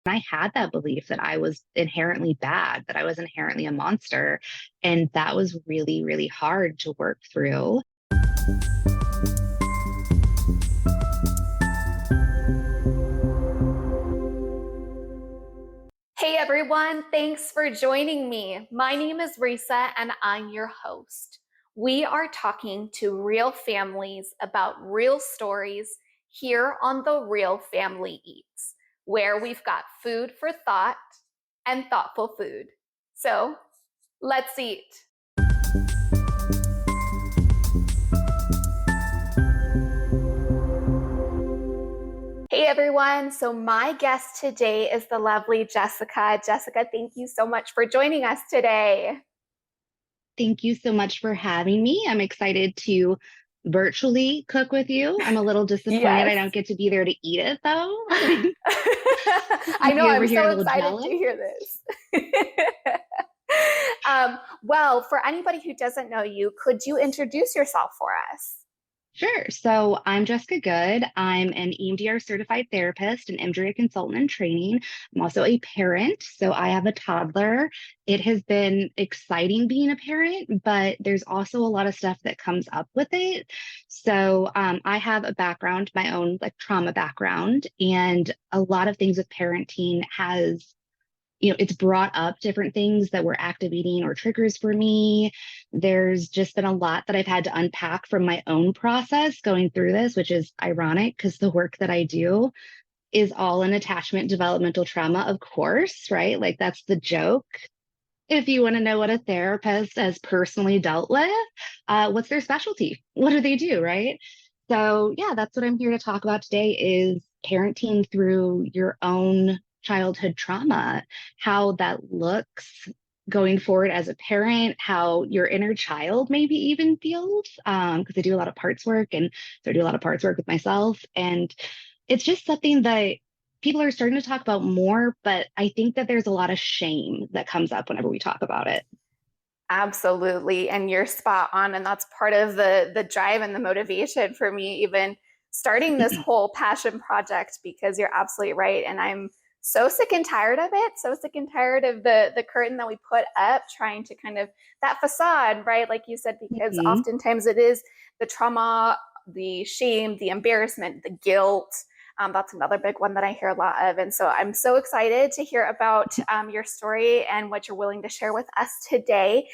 I had that belief that I was inherently bad, that I was inherently a monster. And that was really, really hard to work through. Hey everyone, thanks for joining me. My name is Reesa and I'm your host. We are talking to real families about real stories here on The Real Family Eats, where we've got food for thought and thoughtful food. So let's eat. Hey everyone, so my guest today is the lovely Jessica. Jessica, thank you so much for joining us today. Thank you so much for having me. I'm excited to virtually cook with you. I'm a little disappointed I Yes. don't get to be there to eat it though. I know, You over I'm here so a little excited to jealous? hear this. Well, for anybody who doesn't know you, could you introduce yourself for us? Sure. So I'm Jessica Good. I'm an EMDR certified therapist and EMDR consultant in training. I'm also a parent. So I have a toddler. It has been exciting being a parent, but there's also a lot of stuff that comes up with it. So I have a background, my own like trauma background, and a lot of things with parenting has it's brought up different things that were activating or triggers for me. There's just been a lot that I've had to unpack from my own process going through this, which is ironic because the work that I do is all in attachment developmental trauma, of course, right? Like that's the joke. If you want to know what a therapist has personally dealt with, what's their specialty? What do they do, right? So yeah, that's what I'm here to talk about today is parenting through your own childhood trauma, how that looks going forward as a parent, how your inner child maybe even feels, because I do a lot of parts work and so I do a lot of parts work with myself. And it's just something that people are starting to talk about more, but I think that there's a lot of shame that comes up whenever we talk about it. Absolutely. And you're spot on. And that's part of the drive and the motivation for me, even starting this whole passion project, because you're absolutely right. And I'm so sick and tired of it. So sick and tired of the curtain that we put up, trying to kind of that facade, right? Like you said, because Mhm. oftentimes it is the trauma, the shame, the embarrassment, the guilt. That's another big one that I hear a lot of. And so I'm so excited to hear about your story and what you're willing to share with us today.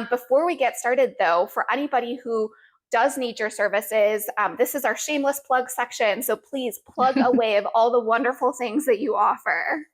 Before we get started, though, for anybody who does need your services, this is our shameless plug section. So please plug away of all the wonderful things that you offer.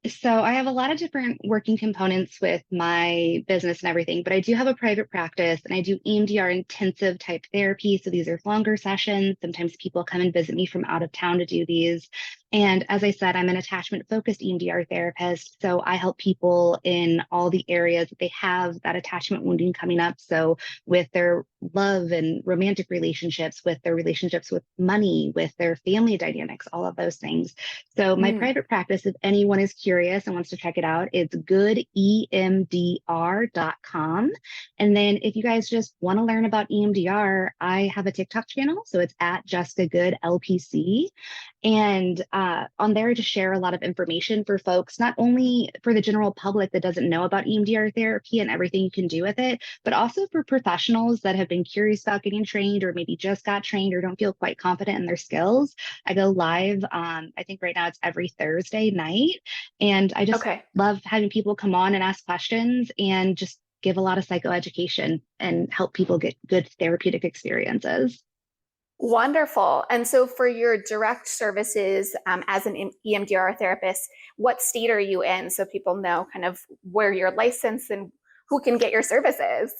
So I have a lot of different working components with my business and everything, but I do have a private practice and I do EMDR intensive type therapy. So these are longer sessions. Sometimes people come and visit me from out of town to do these. And as I said, I'm an attachment focused EMDR therapist. So I help people in all the areas that they have that attachment wounding coming up. So with their love and romantic relationships, with their relationships with money, with their family dynamics, all of those things. So my Mm. private practice, if anyone is curious and wants to check it out, it's goodemdr.com. And then if you guys just want to learn about EMDR, I have a TikTok channel. So it's at Jessica Good LPC. And on there to share a lot of information for folks, not only for the general public that doesn't know about EMDR therapy and everything you can do with it, but also for professionals that have been curious about getting trained or maybe just got trained or don't feel quite confident in their skills. I go live, I think right now it's every Thursday night. And I just Okay. love having people come on and ask questions and just give a lot of psychoeducation and help people get good therapeutic experiences. Wonderful. And so for your direct services as an EMDR therapist, what state are you in so people know kind of where you're licensed and who can get your services?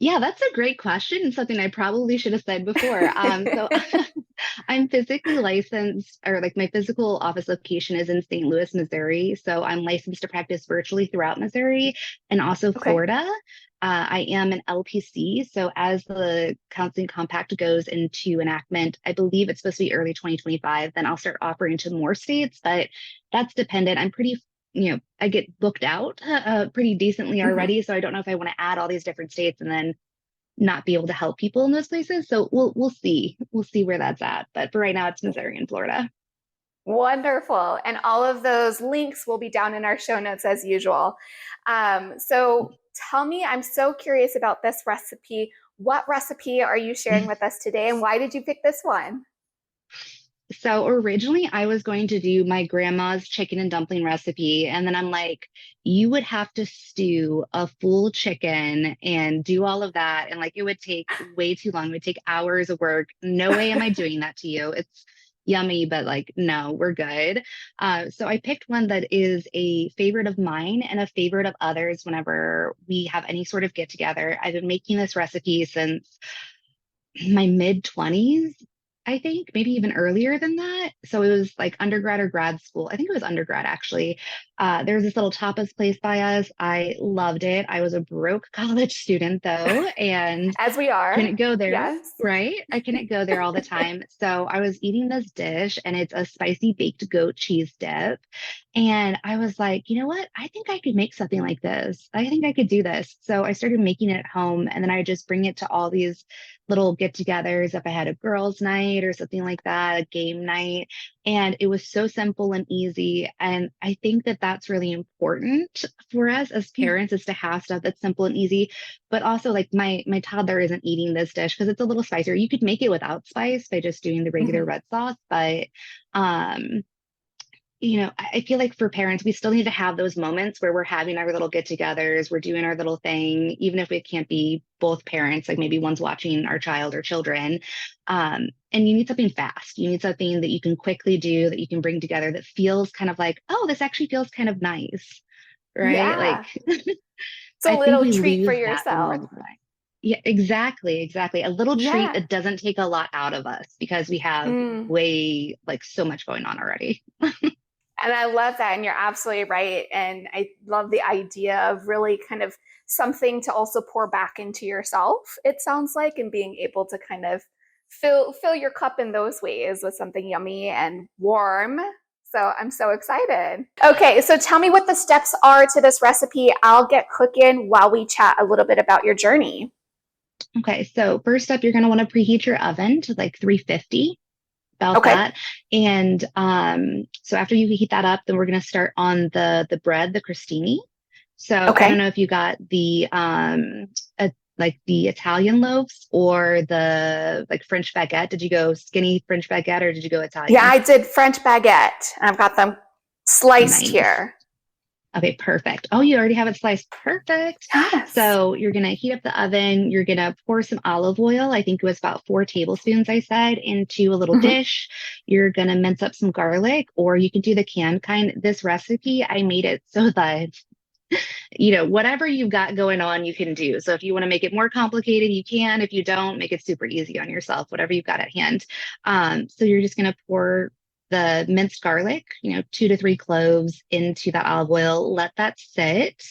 Yeah, that's a great question and something I probably should have said before. So I'm physically licensed, or like my physical office location is in St. Louis, Missouri. So I'm licensed to practice virtually throughout Missouri and also Okay. Florida. I am an LPC. So as the counseling compact goes into enactment, I believe it's supposed to be early 2025, then I'll start offering to more states, but that's dependent. I'm pretty I get booked out pretty decently Mhm. already. So I don't know if I want to add all these different states and then not be able to help people in those places. So we'll see. We'll see where that's at. But for right now, it's Missouri and Florida. Wonderful. And all of those links will be down in our show notes as usual. So tell me, I'm so curious about this recipe. What recipe are you sharing with us today, and why did you pick this one? So originally I was going to do my grandma's chicken and dumpling recipe. And then I'm like, you would have to stew a full chicken and do all of that. And like, it would take way too long. It would take hours of work. No way am I doing that to you. It's yummy, but like, no, we're good. So I picked one that is a favorite of mine and a favorite of others whenever we have any sort of get together. I've been making this recipe since my mid 20s, I think, maybe even earlier than that. So it was like undergrad or grad school. I think it was undergrad actually. There was this little tapas place by us. I loved it. I was a broke college student though, and As we are. couldn't go there, Yes. right? I couldn't go there all the time. So I was eating this dish and it's a spicy baked goat cheese dip. And I was like, you know what? I think I could make something like this. I think I could do this. So I started making it at home and then I just bring it to all these little get togethers if I had a girls' night or something like that, a game night. And it was so simple and easy. And I think that that's really important for us as parents is to have stuff that's simple and easy. But also like my toddler isn't eating this dish because it's a little spicier. You could make it without spice by just doing the regular Mm-hmm. red sauce, but um I feel like for parents, we still need to have those moments where we're having our little get togethers, we're doing our little thing, even if it can't be both parents, like maybe one's watching our child or children. And you need something fast. You need something that you can quickly do, that you can bring together that feels kind of like, oh, this actually feels kind of nice, right? Yeah. Like, It's a I think little we treat for lose that the more yourself. that we're like, yeah, exactly, exactly. A little treat Yeah. that doesn't take a lot out of us because we have Mm. way, like, so much going on already. And I love that. And you're absolutely right. And I love the idea of really kind of something to also pour back into yourself, it sounds like, and being able to kind of fill your cup in those ways with something yummy and warm. So I'm so excited. Okay, so tell me what the steps are to this recipe. I'll get cooking while we chat a little bit about your journey. Okay, so first up, you're going to want to preheat your oven to like 350, about Okay. that. And so after you heat that up, then we're going to start on the bread, the crostini. So I don't Okay. know if you got the like the Italian loaves or the like French baguette. Did you go skinny French baguette or did you go Yeah, Italian? I did French baguette, and I've got them sliced Nice. here. Okay, perfect. Oh, you already have it sliced. Perfect. Yes. So you're going to heat up the oven. You're going to pour some olive oil. I think it was about 4 tablespoons, I said, into a little Mm-hmm. dish. You're going to mince up some garlic, or you can do the canned kind. This recipe, I made it so that, whatever you've got going on, you can do. So if you want to make it more complicated, you can. If you don't, make it super easy on yourself, whatever you've got at hand. So you're just going to pour the minced garlic, 2 to 3 cloves into that olive oil, let that sit,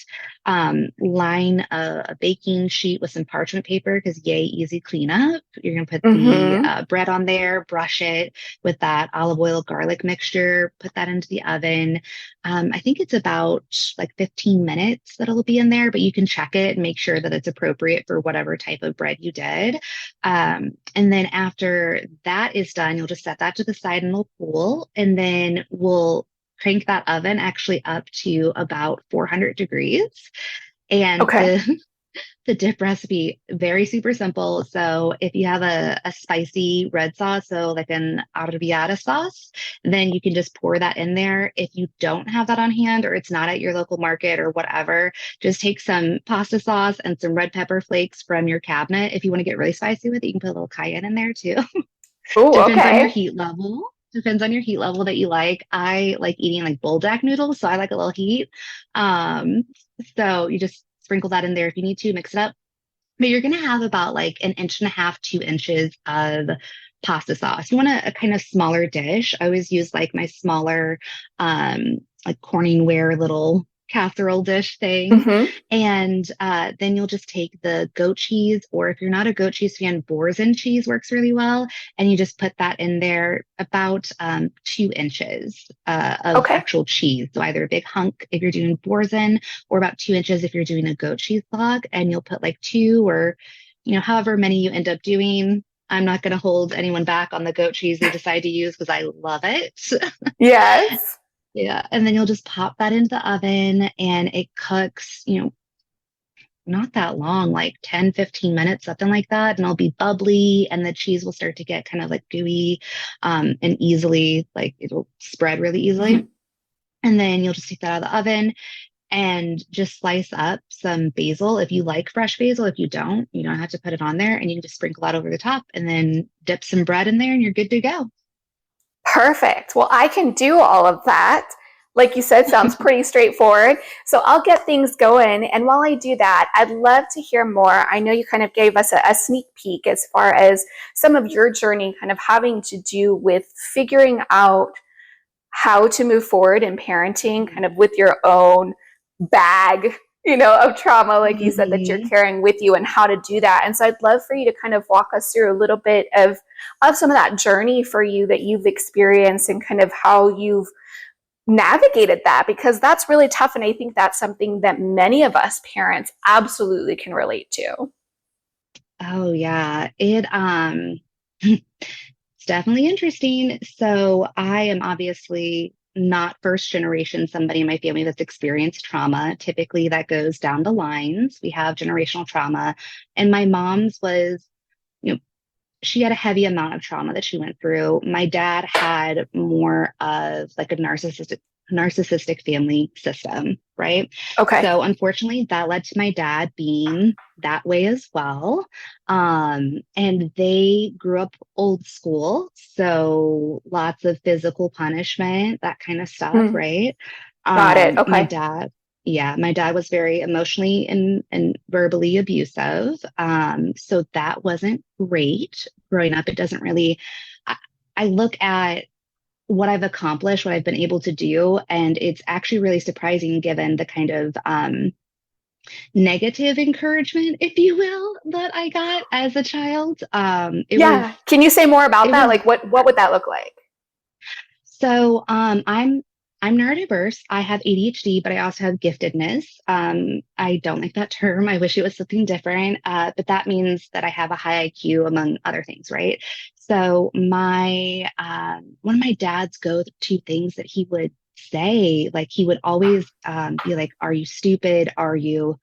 line a baking sheet with some parchment paper because yay, easy cleanup. You're going to put the Mm-hmm. bread on there, brush it with that olive oil garlic mixture, put that into the oven. I think it's about like 15 minutes that it'll be in there, but you can check it and make sure that it's appropriate for whatever type of bread you did. And then after that is done, you'll just set that to the side and it'll cool. And then we'll crank that oven actually up to about 400 degrees. And Okay. the dip recipe, very super simple. So if you have a spicy red sauce, so like an arrabbiata sauce, then you can just pour that in there. If you don't have that on hand or it's not at your local market or whatever, just take some pasta sauce and some red pepper flakes from your cabinet. If you want to get really spicy with it, you can put a little cayenne in there too. Oh, Depends on your okay. heat level. Depends on your heat level that you like. I like eating like bulldog noodles, so I like a little heat. Um, so you just sprinkle that in there if you need to, mix it up. But you're gonna have about like an inch and a half, 2 inches of pasta sauce. You want a kind of smaller dish. I always use like my smaller like Corningware little casserole dish thing. Mm-hmm. And then you'll just take the goat cheese, or if you're not a goat cheese fan, Boursin cheese works really well. And you just put that in there about 2 inches of Okay. actual cheese. So either a big hunk if you're doing Boursin, or about 2 inches if you're doing a goat cheese log. And you'll put like two or, however many you end up doing. I'm not going to hold anyone back on the goat cheese they decide to use because I love it. Yes. Yeah. And then you'll just pop that into the oven and it cooks, not that long, like 10, 15 minutes, something like that. And it'll be bubbly and the cheese will start to get kind of like gooey, and easily, like it'll spread really easily. Mhm. And then you'll just take that out of the oven and just slice up some basil. If you like fresh basil, if you don't have to put it on there and you can just sprinkle that over the top and then dip some bread in there and you're good to go. Perfect. Well, I can do all of that. Like you said, sounds pretty straightforward. So I'll get things going. And while I do that, I'd love to hear more. I know you kind of gave us a sneak peek as far as some of your journey kind of having to do with figuring out how to move forward in parenting, kind of with your own bag, of trauma, like you said, that you're Mm-hmm. carrying with you and how to do that. And so I'd love for you to kind of walk us through a little bit of some of that journey for you that you've experienced and kind of how you've navigated that, because that's really tough. And I think that's something that many of us parents absolutely can relate to. Oh yeah. It's definitely interesting. So I am obviously not first generation, somebody in my family that's experienced trauma. Typically that goes down the lines. We have generational trauma. And my mom's was, you know, she had a heavy amount of trauma that she went through. My dad had more of like a narcissistic family system, right? Okay. So unfortunately, that led to my dad being that way as well. And they grew up old school, so lots of physical punishment, that kind of stuff, Mm, right? got it. My Okay. dad, yeah, my dad was very emotionally and verbally abusive. So that wasn't great growing up. It doesn't really, I, I look at what I've accomplished, what I've been able to do, and it's actually really surprising given the kind of negative encouragement, if you will, that I got as a child. Yeah. Can you say more about It that? was Like what would that look like? So I'm neurodiverse. I have ADHD, but I also have giftedness. I don't like that term. I wish it was something different. But that means that I have a high IQ among other things, right? So my one of my dad's go-to things that he would say, like he would always be like, "Are you stupid? Are you?"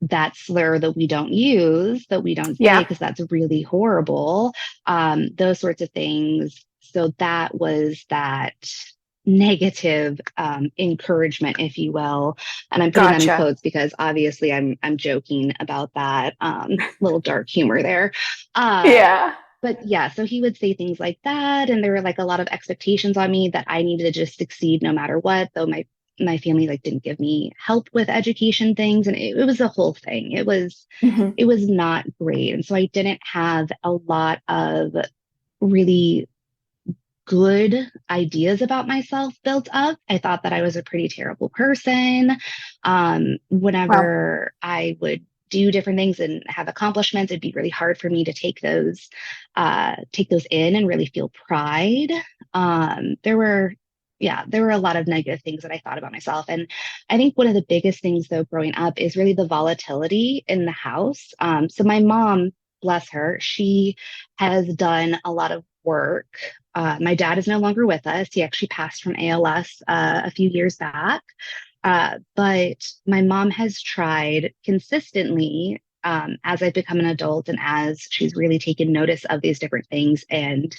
That slur that we don't use, that we don't say, Yeah. because that's really horrible. Those sorts of things. So that was that negative encouragement, if you will. And I'm putting that in Gotcha. quotes because obviously I'm joking about that little dark humor there. Uh, Yeah. but yeah, so he would say things like that, and there were like a lot of expectations on me that I needed to just succeed no matter what. Though my family like didn't give me help with education things, and it was a whole thing. Hmm. It was not great, and so I didn't have a lot of really good ideas about myself built up. I thought that I was a pretty terrible person. Well, Whenever I would do different things and have accomplishments, it'd be really hard for me to take those in and really feel pride. There were a lot of negative things that I thought about myself. And I think one of the biggest things though growing up is really the volatility in the house. So my mom, bless her, she has done a lot of work. My dad is no longer with us. He actually passed from ALS a few years back. But my mom has tried consistently, as I've become an adult and as she's really taken notice of these different things and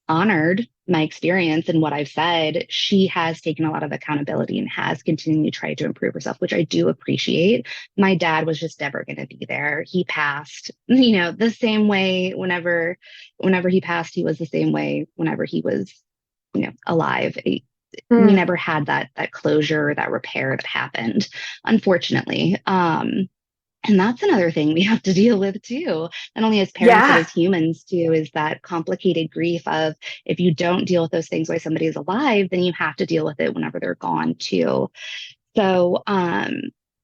honored my experience and what I've said, she has taken a lot of accountability and has continued to try to improve herself, which I do appreciate. My dad was just never going to be there. He passed, the same way whenever he passed, he was the same way whenever he was, alive. We mm, never had that closure, that repair that happened, unfortunately. And that's another thing we have to deal with too, not only as parents, but yeah. as humans too, is that complicated grief of if you don't deal with those things while somebody is alive, then you have to deal with it whenever they're gone too. So,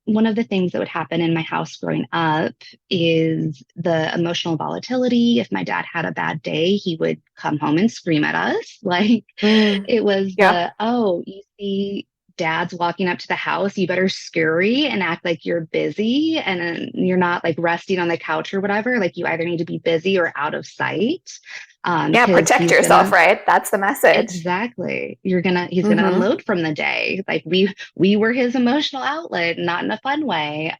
one of the things that would happen in my house growing up is the emotional volatility. If my dad had a bad day, he would come home and scream at us. Like Mm, it was yeah. the, oh, you see dad's walking up to the house, you better scurry and act like you're busy and you're not like resting on the couch or whatever. Like you either need to be busy or out of sight. Yeah, Because protect yourself, right? That's the message. exactly, he's gonna Mm-hmm. unload from the day. Like we were his emotional outlet, not in a fun way.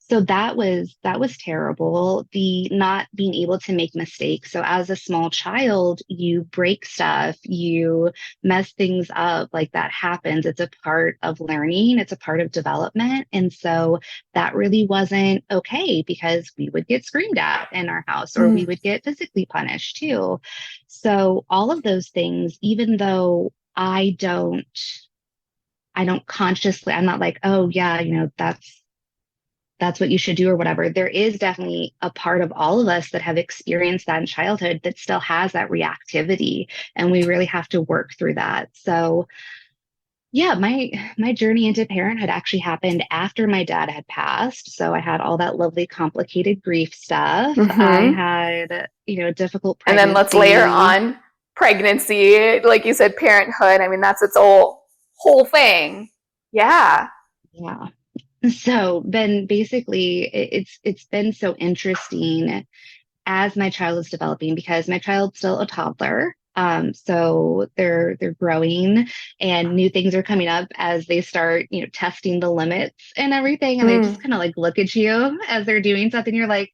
So that was terrible. The not being able to make mistakes. So as a small child, you break stuff, you mess things up, like that happens. It's a part of learning, it's a part of development. And so that really wasn't okay because we would get screamed at in our house or we Mm. would get physically punished too. So all of those things, even though I don't consciously, I'm not like, oh yeah, that's what you should do or whatever. There is definitely a part of all of us that have experienced that in childhood that still has that reactivity. And we really have to work through that. So yeah, my journey into parenthood actually happened after my dad had passed. So I had all that lovely complicated grief stuff. I Mm-hmm. had, a difficult And then let's layer pregnancy. on pregnancy, like you said, parenthood. I mean, that's its whole thing. Yeah. Yeah. So then basically it's been so interesting as my child is developing because my child's still a toddler. So they're growing and new things are coming up as they start, testing the limits and everything. And they just Mm. kind of like look at you as they're doing something. You're like,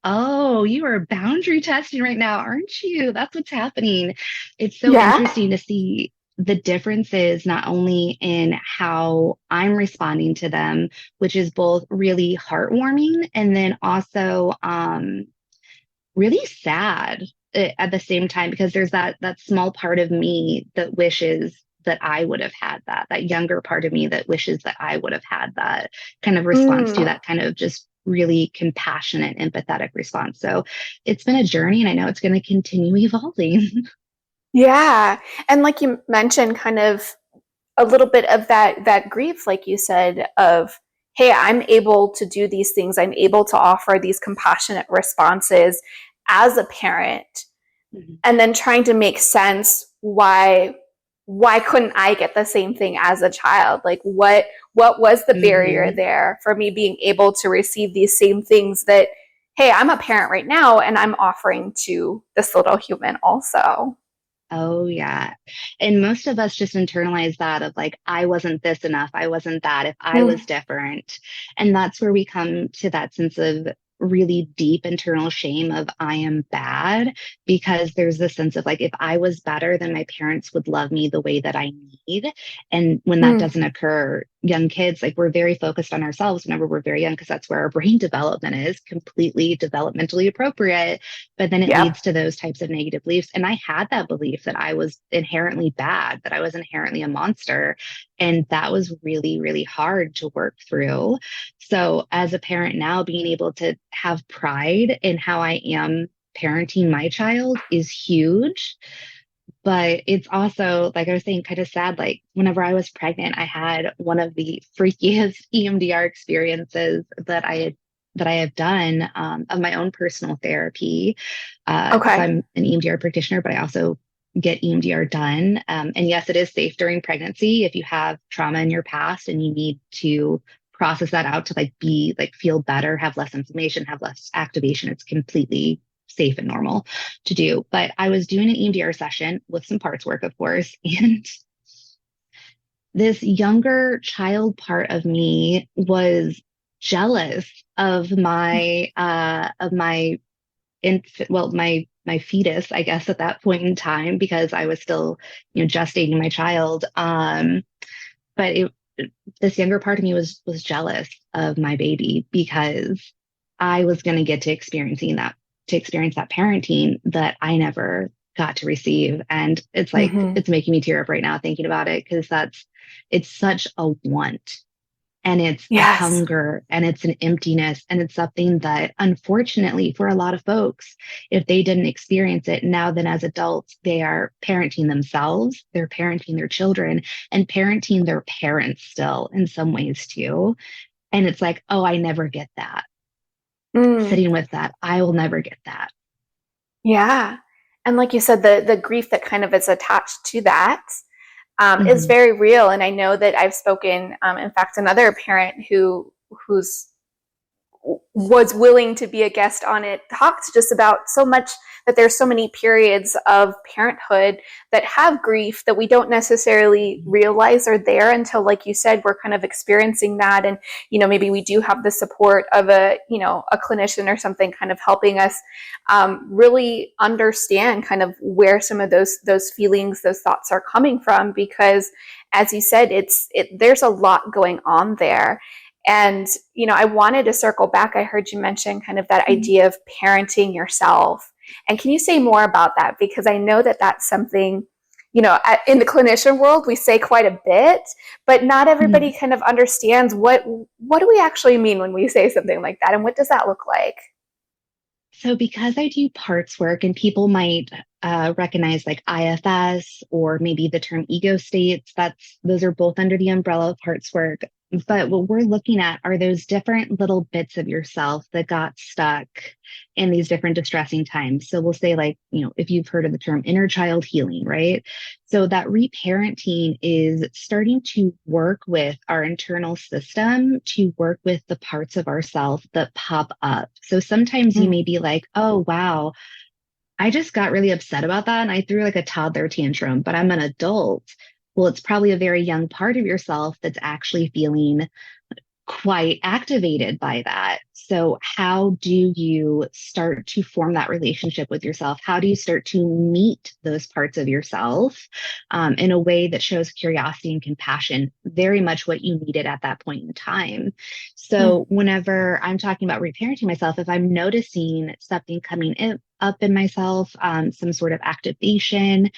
oh, you are boundary testing right now, aren't you? That's what's happening. It's so Yeah. interesting to see the differences not only in how I'm responding to them, which is both really heartwarming and then also really sad at the same time because there's that small part of me that wishes that I would have had that younger part of me that wishes that I would have had that kind of response to Mm. that kind of just really compassionate, empathetic response. So it's been a journey and I know it's going to continue evolving. Yeah. And like you mentioned, kind of a little bit of that grief, like you said, of, hey, I'm able to do these things. I'm able to offer these compassionate responses as a parent. And then trying to make sense why couldn't I get the same thing as a child? Like what was the barrier Mm-hmm. there for me being able to receive these same things that, hey, I'm a parent right now and I'm offering to this little human also. Oh, yeah. And most of us just internalize that of like, I wasn't this enough. I wasn't that if I Mm. was different. And that's where we come to that sense of really deep internal shame of I am bad because there's this sense of like, if I was better, then my parents would love me the way that I need. And when that Mm. doesn't occur, young kids, like we're very focused on ourselves whenever we're very young, because that's where our brain development is completely developmentally appropriate, but then it Yep. leads to those types of negative beliefs. And I had that belief that I was inherently bad, that I was inherently a monster. And that was really, really hard to work through. So, as a parent now, being able to have pride in how I am parenting my child is huge. But it's also, like I was saying, kind of sad. Like, whenever I was pregnant, I had one of the freakiest EMDR experiences that I have done of my own personal therapy. So Okay. I'm an EMDR practitioner, but I also get EMDR done. And yes, it is safe during pregnancy if you have trauma in your past and you need to process that out to like be like feel better, have less inflammation, have less activation. It's completely safe and normal to do. But I was doing an EMDR session with some parts work, of course, and this younger child part of me was jealous of my my fetus, I guess, at that point in time, because I was still, gestating my child. But this younger part of me was jealous of my baby because I was going to get to experience that parenting that I never got to receive. And it's like, Mm-hmm. it's making me tear up right now thinking about it because it's such a want and it's a Yes. hunger and it's an emptiness and it's something that unfortunately for a lot of folks, if they didn't experience it now, then as adults they are parenting themselves, they're parenting their children and parenting their parents still in some ways too. And it's like, oh, I never get that. Mm. Sitting with that, I will never get that. Yeah. And like you said, the grief that kind of is attached to that. is Hmm. very real. And I know that I've spoken, in fact, another parent who's was willing to be a guest on it talked just about so much that there's so many periods of parenthood that have grief that we don't necessarily realize are there until, like you said, we're kind of experiencing that. And, maybe we do have the support of a clinician or something kind of helping us really understand kind of where some of those feelings, those thoughts are coming from, because as you said, there's a lot going on there. And, I wanted to circle back. I heard you mention kind of that idea of parenting yourself. And can you say more about that? Because I know that that's something, in the clinician world, we say quite a bit, but not everybody kind of understands what do we actually mean when we say something like that? And what does that look like? So, because I do parts work, and people might recognize like IFS or maybe the term ego states, those are both under the umbrella of parts work. But what we're looking at are those different little bits of yourself that got stuck in these different distressing times. So we'll say, like, if you've heard of the term inner child healing, right? So that reparenting is starting to work with our internal system, to work with the parts of ourself that pop up. So sometimes you may be like, oh, wow, I just got really upset about that and I threw like a toddler tantrum, but I'm an adult. Well, it's probably a very young part of yourself that's actually feeling quite activated by that. So, how do you start to form that relationship with yourself? How do you start to meet those parts of yourself in a way that shows curiosity and compassion? Very much what you needed at that point in time. So, whenever I'm talking about reparenting myself, if I'm noticing something up in myself, some sort of activation,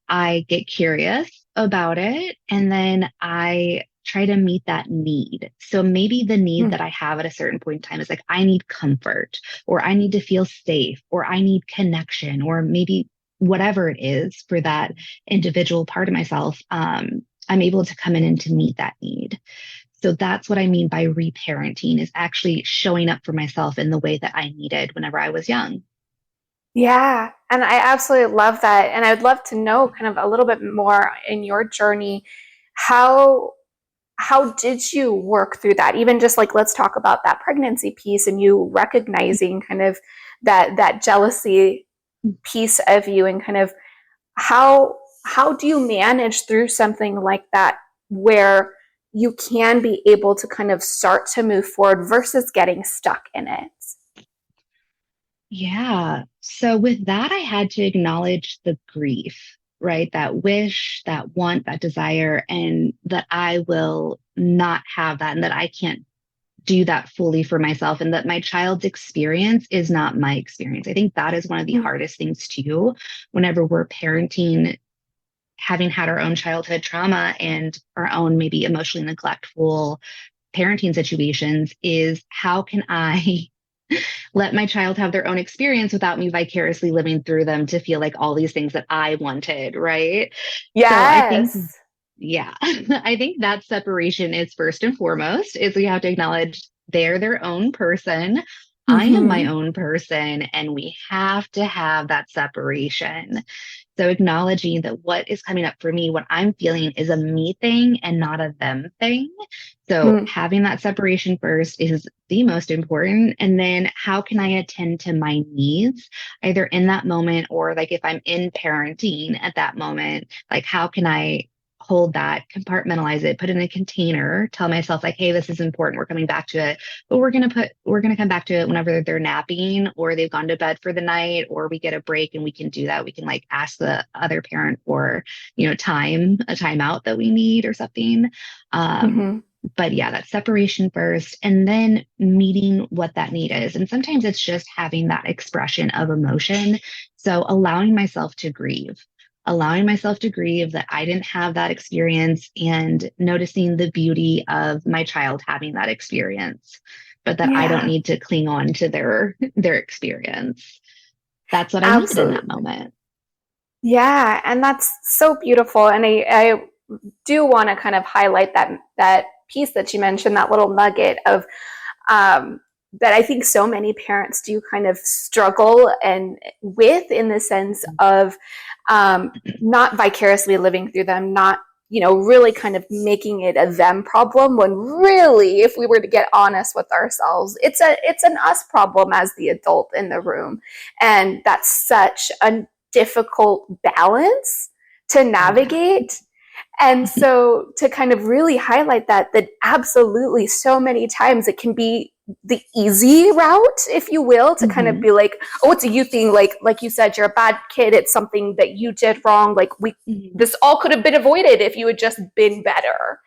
I get curious about it, and then I try to meet that need. So maybe the need that I have at a certain point in time is like, I need comfort, or I need to feel safe, or I need connection, or maybe whatever it is for that individual part of myself. I'm able to come in and to meet that need. So that's what I mean by reparenting, is actually showing up for myself in the way that I needed whenever I was young. Yeah, and I absolutely love that. And I'd love to know kind of a little bit more in your journey. How how did you work through that? Even just like, let's talk about that pregnancy piece and you recognizing kind of that jealousy piece of you, and kind of how do you manage through something like that where you can be able to kind of start to move forward versus getting stuck in it? Yeah. So with that, I had to acknowledge the grief, right? That wish, that want, that desire, and that I will not have that, and that I can't do that fully for myself, and that my child's experience is not my experience. I think that is one of the hardest things too, whenever we're parenting, having had our own childhood trauma and our own maybe emotionally neglectful parenting situations, is how can I let my child have their own experience without me vicariously living through them to feel like all these things that I wanted, right? So I think, Yes. yeah, I think that separation is first and foremost, is we have to acknowledge they're their own person. I am my Mm-hmm. own person, and we have to have that separation. So acknowledging that what is coming up for me, what I'm feeling, is a me thing and not a them thing. So having that separation first is the most important. And then how can I attend to my needs, either in that moment, or like if I'm in parenting at that moment, like how can I hold that, compartmentalize it, put it in a container, tell myself like, hey, this is important. We're coming back to it, but we're going to come back to it whenever they're napping or they've gone to bed for the night, or we get a break and we can do that. We can like ask the other parent for, a timeout that we need or something. Um, Mm-hmm. but yeah, that separation first, and then meeting what that need is. And sometimes it's just having that expression of emotion. So allowing myself to grieve that I didn't have that experience, and noticing the beauty of my child having that experience, but that I don't Yeah, need to cling on to their experience. That's what I needed in that absolutely. moment. Yeah, and that's so beautiful. And I do want to kind of highlight that piece that you mentioned, that little nugget of that I think so many parents do kind of struggle and with, in the sense of not vicariously living through them, not really kind of making it a them problem, when really, if we were to get honest with ourselves, it's an us problem as the adult in the room. And that's such a difficult balance to navigate. And so to kind of really highlight that absolutely so many times it can be the easy route, if you will, to kind of be like, oh, it's a you thing. Like you said, you're a bad kid. It's something that you did wrong. Like this all could have been avoided if you had just been better.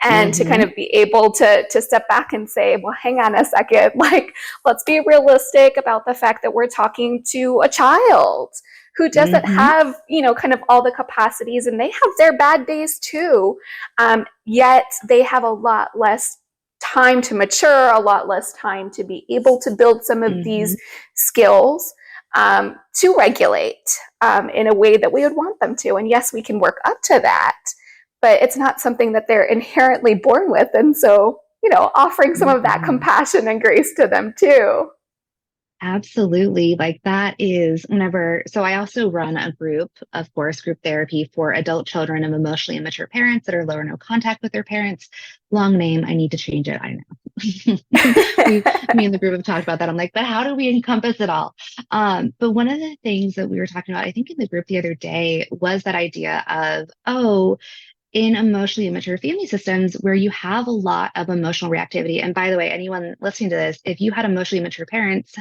And to kind of be able to step back and say, well, hang on a second. Like, let's be realistic about the fact that we're talking to a child who doesn't have, kind of all the capacities, and they have their bad days too. Yet they have a lot less time to mature, a lot less time to be able to build some of these skills to regulate in a way that we would want them to. And yes, we can work up to that, but it's not something that they're inherently born with. And so, offering some of that compassion and grace to them too. Absolutely. Like that is whenever, so I also run a group, of course, group therapy for adult children of emotionally immature parents that are low or no contact with their parents. Long name. I need to change it. I know. Me and the group have talked about that. I'm like, but how do we encompass it all? But one of the things that we were talking about, I think in the group the other day, was that idea of, in emotionally immature family systems where you have a lot of emotional reactivity. And by the way, anyone listening to this, if you had emotionally immature parents,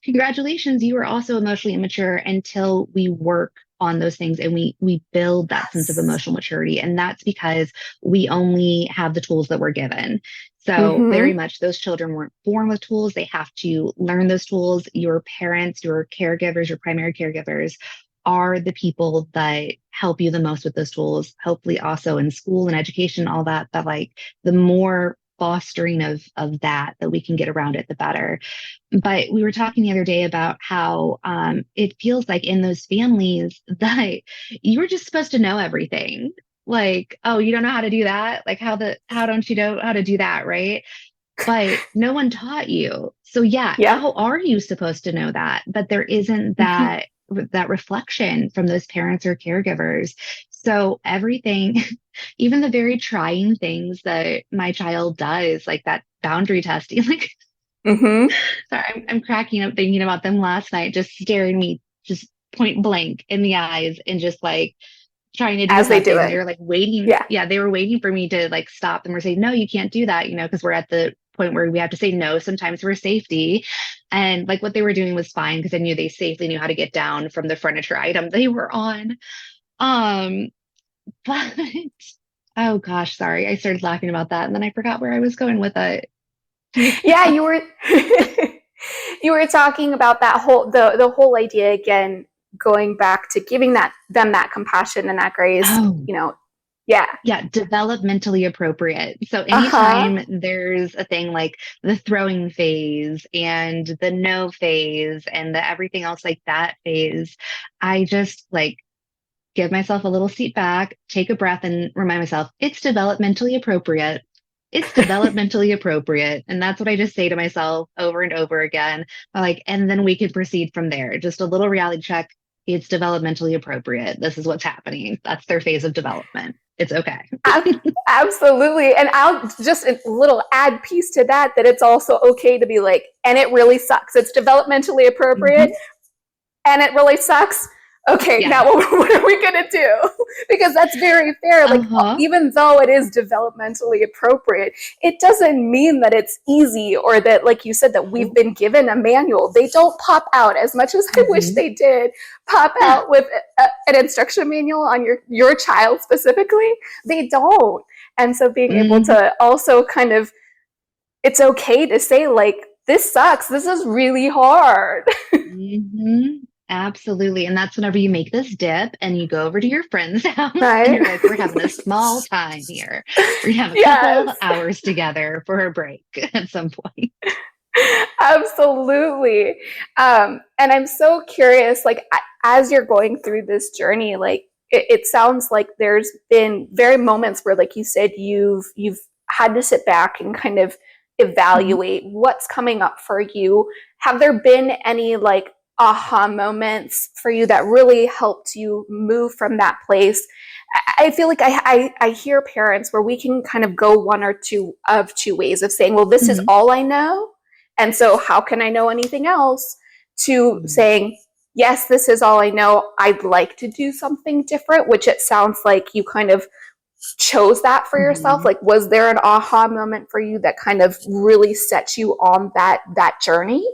congratulations, you are also emotionally immature until we work on those things and we build that sense of emotional maturity. And that's because we only have the tools that we're given. So very much those children weren't born with tools. They have to learn those tools. Your parents, your caregivers, your primary caregivers are the people that help you the most with those tools, hopefully also in school and education, all that, like the more fostering of that we can get around it, the better. But we were talking the other day about how it feels like in those families that you were just supposed to know everything. Like, oh, you don't know how to do that? Like how don't you know how to do that, right? But no one taught you. So yeah, how are you supposed to know that? But there isn't that reflection from those parents or caregivers. So everything, even the very trying things that my child does, like that boundary testing, like, sorry, I'm cracking up thinking about them last night, just staring me just point blank in the eyes and just like trying to do as something. they do it. They were like waiting. Yeah, they were waiting for me to like stop and we're saying, no, you can't do that, because we're at the point where we have to say no sometimes for safety. And like what they were doing was fine because I knew they safely knew how to get down from the furniture item they were on. But oh gosh, sorry. I started laughing about that and then I forgot where I was going with it. Yeah, you were you were talking about that whole the whole idea again, going back to giving them that compassion and that grace, Yeah, developmentally appropriate. So anytime there's a thing like the throwing phase and the no phase and the everything else like that phase, I just like give myself a little seat back, take a breath and remind myself it's developmentally appropriate. It's developmentally appropriate. And that's what I just say to myself over and over again. Like, and then we can proceed from there. Just a little reality check. It's developmentally appropriate. This is what's happening. That's their phase of development. It's okay. Absolutely. And I'll just a little add piece to that it's also okay to be like, and it really sucks. It's developmentally appropriate and it really sucks. Okay, now what are we going to do? Because that's very fair. Like, even though it is developmentally appropriate, it doesn't mean that it's easy or that, like you said, that we've been given a manual. They don't pop out, as much as I wish they did, pop out with an instruction manual on your child specifically. They don't. And so being able to also kind of, it's okay to say, like, this sucks. This is really hard. Absolutely. And that's whenever you make this dip and you go over to your friend's house and you're like, we're having a small time here. We're going to have a couple of hours together for a break at some point. Absolutely. And I'm so curious, like, as you're going through this journey, like, it sounds like there's been very moments where, like you said, you've had to sit back and kind of evaluate what's coming up for you. Have there been any, like, aha moments for you that really helped you move from that place I feel like I hear parents where we can kind of go one or two ways of saying, well, this is Mhm. all I know. And so how can I know anything else? To Mhm. saying, yes, this is all I know. I'd like to do something different, which it sounds like you kind of chose that for yourself. Mhm. Like, was there an aha moment for you that kind of really set you on that journey?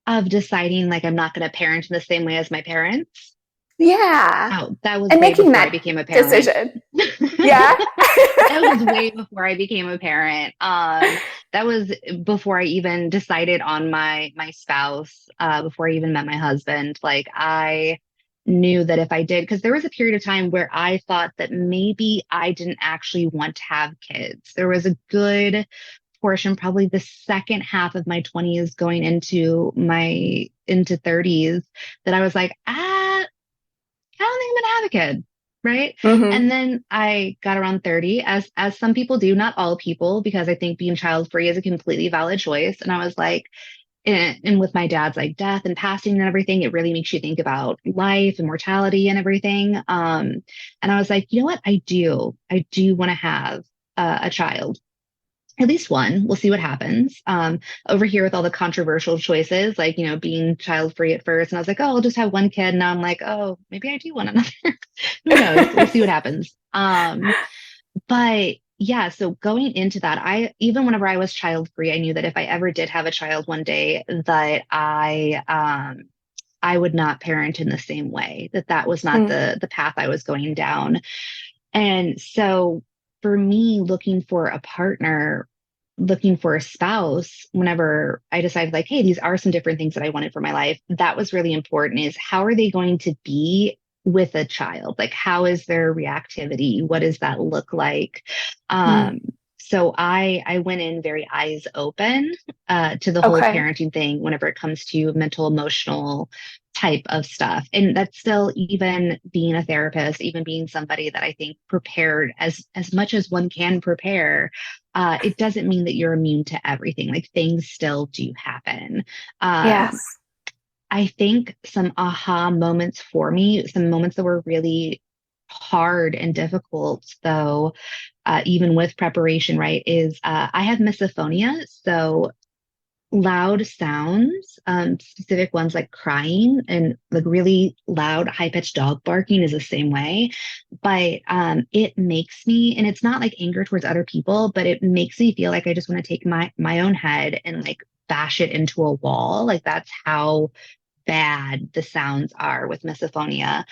Of deciding like I'm not going to parent in the same way as my parents. Yeah. Oh, that was And way making before I that became a parent. decision. Yeah. That was way before I became a parent. That was before I even decided on my spouse, before I even met my husband. Like I knew that if I did, because there was a period of time where I thought that maybe I didn't actually want to have kids. There was a good portion, probably the second half of my 20s going into my into 30s, that I was like, I don't think I'm gonna have a kid. Right. Mm-hmm. And then I got around 30, as some people do, not all people, because I think being child free is a completely valid choice. And I was like, and with my dad's like death and passing and everything, it really makes you think about life and mortality and everything. And I was like, you know what? I do want to have a child, at least one. We'll see what happens. Over here with all the controversial choices, like, being child free at first. And I was like, oh, I'll just have one kid. Now I'm like, oh, maybe I do want another. Who knows? We'll see what happens. But yeah, so going into that, even whenever I was child free, I knew that if I ever did have a child one day, that I would not parent in the same way, that was not Mm-hmm. the path I was going down. And so for me, looking for a partner, looking for a spouse, whenever I decided, like, hey, these are some different things that I wanted for my life, that was really important, is how are they going to be with a child? Like, how is their reactivity? What does that look like? Um, so I went in very eyes open to the whole Okay. parenting thing whenever it comes to mental, emotional type of stuff. And that's still, even being a therapist, even being somebody that I think prepared as much as one can prepare, it doesn't mean that you're immune to everything. Like things still do happen. Yes. I think some aha moments for me, some moments that were really hard and difficult, though, even with preparation, right, is I have misophonia. So loud sounds, specific ones like crying and like really loud, high pitched dog barking is the same way. But it makes me, and it's not like anger towards other people, but it makes me feel like I just want to take my own head and like bash it into a wall. Like that's how bad the sounds are with misophonia.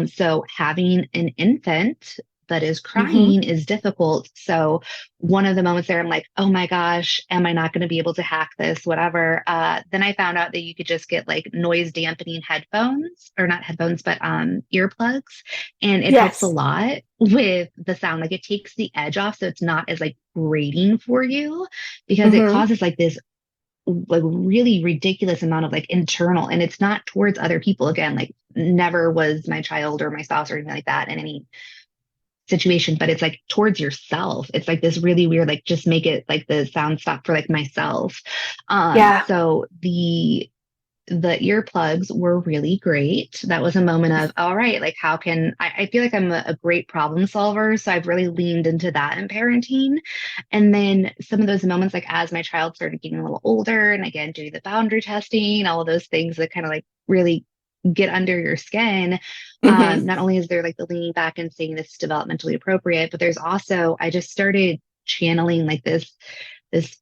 So having an infant that is Mm-hmm. crying is difficult. So one of the moments there, I'm like, oh my gosh, am I not going to be able to hack this? Whatever. Then I found out that you could just get like noise dampening headphones, or not headphones, but earplugs. And it helps a Yes. lot with the sound. Like it takes the edge off. So it's not as like grating for you, because it Mm-hmm. causes like this like really ridiculous amount of like internal, and it's not towards other people. Again, like never was my child or my spouse or anything like that in any situation, but it's like towards yourself. It's like this really weird, like just make it like the sound stop for like myself. Yeah. So the earplugs were really great. That was a moment of, all right, like how can I feel like I'm a great problem solver. So I've really leaned into that in parenting. And then some of those moments, like as my child started getting a little older, and again, doing the boundary testing, all of those things that kind of like really get under your skin. Mm-hmm. Not only is there like the leaning back and saying this is developmentally appropriate, but there's also, I just started channeling like this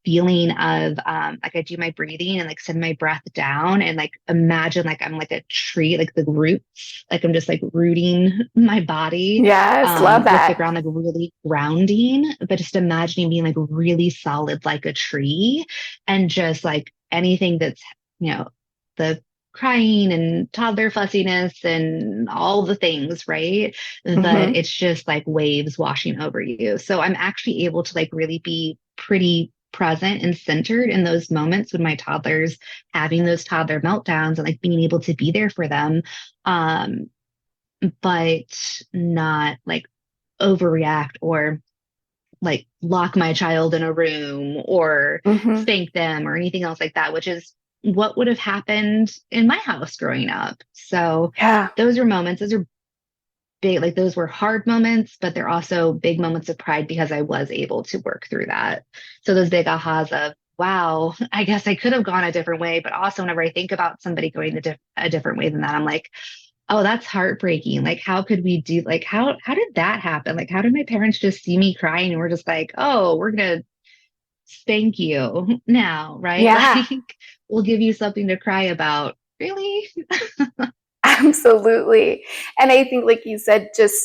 feeling of like I do my breathing and like send my breath down and like imagine like I'm like a tree, like the roots, like I'm just like rooting my body Yes. Love with the that. ground, like really grounding, but just imagining being like really solid like a tree, and just like anything that's, the crying and toddler fussiness and all the things, right? That Mm-hmm. it's just like waves washing over you. So I'm actually able to like really be pretty present and centered in those moments when my toddler's having those toddler meltdowns, and like being able to be there for them. Um, but not like overreact or like lock my child in a room or Mm-hmm. spank them or anything else like that, which is what would have happened in my house growing up. So Yeah. those are moments, those are big, like those were hard moments, but they're also big moments of pride because I was able to work through that. So those big ahas of, wow, I guess I could have gone a different way. But also whenever I think about somebody going a different way than that, I'm like, oh, that's heartbreaking. Like, how could we do, like, how did that happen? Like, how did my parents just see me crying and we're just like, oh, we're going to spank you now, right? Yeah, Like, we'll give you something to cry about. Really? absolutely. And I think, like you said, just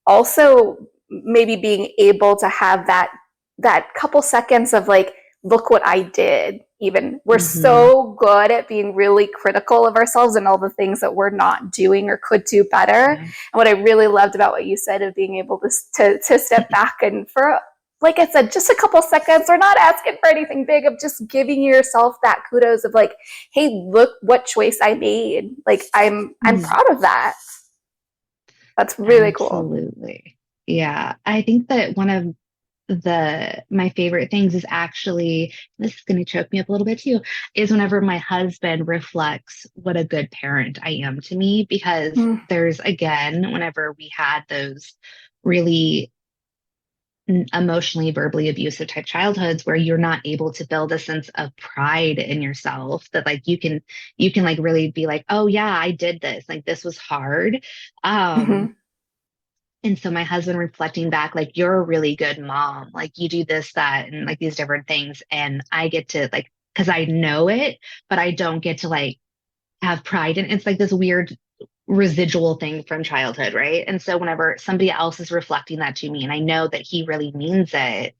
also maybe being able to have that couple seconds of like, look what I did. Even we're Hmm. so good at being really critical of ourselves and all the things that we're not doing or could do better. And Yeah. what I really loved about what you said of being able to step back and for, like I said, just a couple seconds, we're not asking for anything big, of just giving yourself that kudos of like, hey, look what choice I made. Like I'm Mhm. proud of that. That's really cool. Absolutely. Yeah. I think that one of my favorite things is actually, this is going to choke me up a little bit too, is whenever my husband reflects what a good parent I am to me, because Mm, there's, again, whenever we had those really emotionally, verbally abusive type childhoods where you're not able to build a sense of pride in yourself, that like you can like really be like, oh yeah, I did this, like this was hard. um mhm. and so my husband reflecting back, like, you're a really good mom, like you do this, that, and like these different things, and I get to like, because I know it, but I don't get to like have pride, and it's like this weird residual thing from childhood, right? And so whenever somebody else is reflecting that to me and I know that he really means it,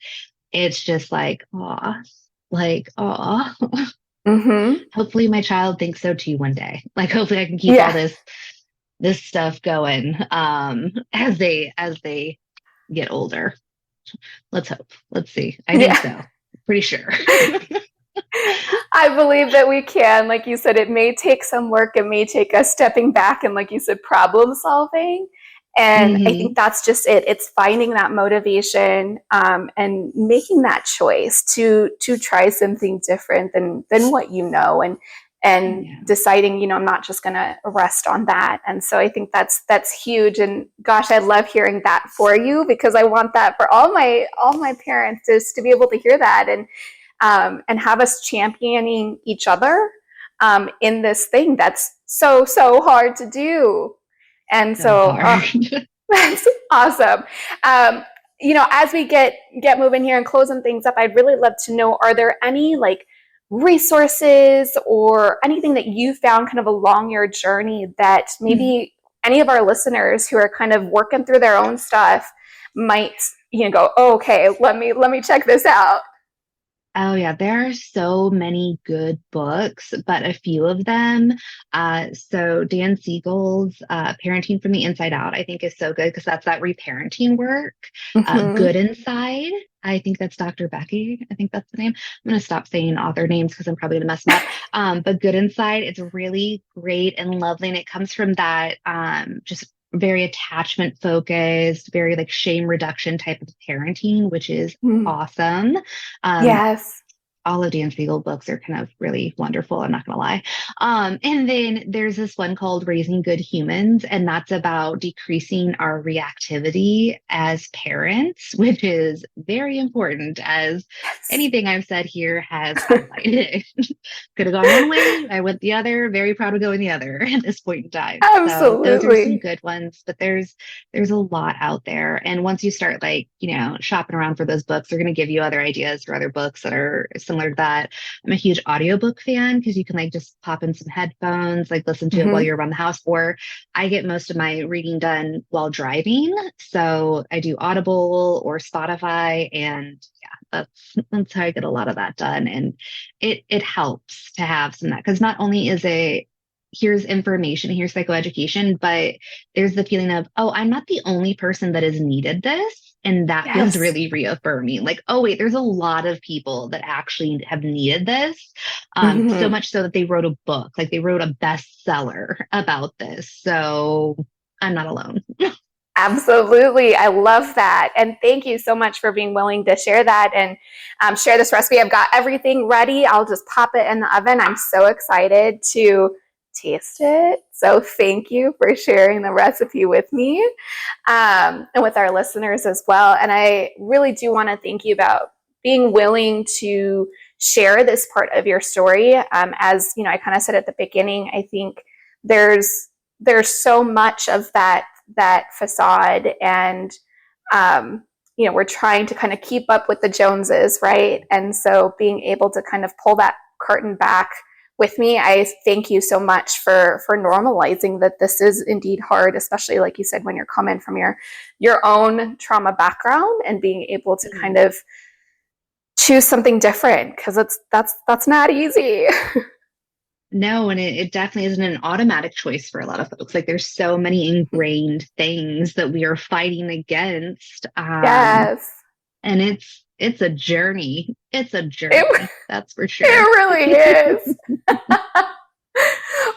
it's just like, aw. Mhm. Hopefully my child thinks so too one day. Like hopefully I can keep all Yeah. this stuff going as they get older. Let's hope. Let's see. I think Yeah. so. Pretty sure. I believe that we can. Like you said, it may take some work. It may take us stepping back and, like you said, problem solving. And I think Hmm. that's just it. It's finding that motivation, and making that choice to try something different than what you know, and Yeah. deciding, I'm not just going to rest on that. And so I think that's huge. And gosh, I love hearing that for you, because I want that for all my parents, is to be able to hear that, and have us championing each other, in this thing that's so hard to do. And So so, hard. that's awesome. Um, as we get moving here and closing things up, I'd really love to know: are there any like resources or anything that you found kind of along your journey that maybe any of our listeners who are kind of working through their own stuff might go, oh, okay, let me check this out. Oh yeah, there are so many good books, but a few of them. So Dan Siegel's Parenting from the Inside Out, I think is so good because that's that reparenting work. Mm-hmm. Good Inside, I think that's Dr. Becky. I think that's the name. I'm gonna stop saying author names because I'm probably gonna mess them up. But Good Inside, it's really great and lovely, and it comes from that just very attachment focused, very like shame reduction type of parenting, which is Mm. awesome. Um, Yes. all of Dan Siegel books are kind of really wonderful. I'm not going to lie. And then there's this one called Raising Good Humans, and that's about decreasing our reactivity as parents, which is very important, as Yes. anything I've said here has highlighted. Could have gone one way, I went the other. Very proud of going the other at this point in time. So those are some Absolutely. good ones, but there's a lot out there. And once you start like, shopping around for those books, they're going to give you other ideas for other books that are similar to that. I'm a huge audiobook fan because you can like just pop in some headphones, like listen to it while Mm-hmm. you're around the house, or I get most of my reading done while driving. So I do Audible or Spotify, and yeah, that's how I get a lot of that done. And it helps to have some of that, because not only is a here's information, here's psychoeducation, but there's the feeling of, oh, I'm not the only person that has needed this. And that feels Yes. really reaffirming. Like, oh, wait, there's a lot of people that actually have needed this. So Mm-hmm. much so that they wrote a book, like they wrote a bestseller about this. So I'm not alone. Absolutely. I love that. And thank you so much for being willing to share that, and share this recipe. I've got everything ready. I'll just pop it in the oven. I'm so excited to taste it. So thank you for sharing the recipe with me, and with our listeners as well. And I really do want to thank you about being willing to share this part of your story. As you know, I kind of said at the beginning, I think there's so much of that facade, and we're trying to kind of keep up with the Joneses, right? And so being able to kind of pull that curtain back with me, I thank you so much for normalizing that this is indeed hard, especially like you said, when you're coming from your own trauma background, and being able to kind of choose something different, because that's not easy. No, and it definitely isn't an automatic choice for a lot of folks. Like there's so many ingrained things that we are fighting against. Yes. And it's a journey. It's a It, journey, that's for it sure. really is.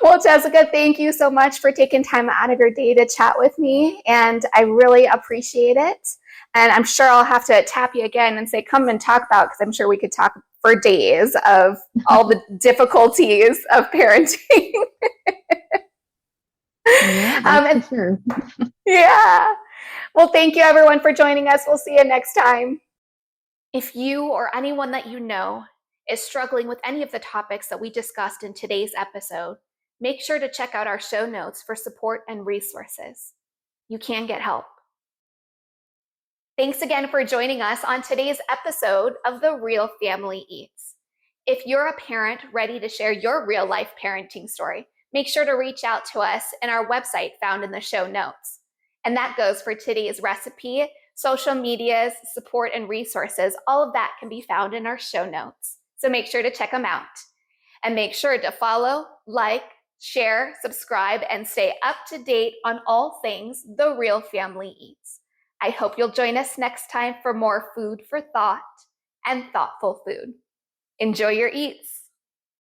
Well, Jessica, thank you so much for taking time out of your day to chat with me. And I really appreciate it. And I'm sure I'll have to tap you again and say, come and talk about, because I'm sure we could talk for days of all the difficulties of parenting. Yeah, that's for sure. Yeah. Well, thank you everyone for joining us. We'll see you next time. If you or anyone that you know is struggling with any of the topics that we discussed in today's episode, make sure to check out our show notes for support and resources. You can get help. Thanks again for joining us on today's episode of The Real Family Eats. If you're a parent ready to share your real life parenting story, make sure to reach out to us in our website found in the show notes. And that goes for today's recipe, social medias, support, and resources. All of that can be found in our show notes. So make sure to check them out. And make sure to follow, like, share, subscribe, and stay up to date on all things The Real Family Eats. I hope you'll join us next time for more food for thought and thoughtful food. Enjoy your eats.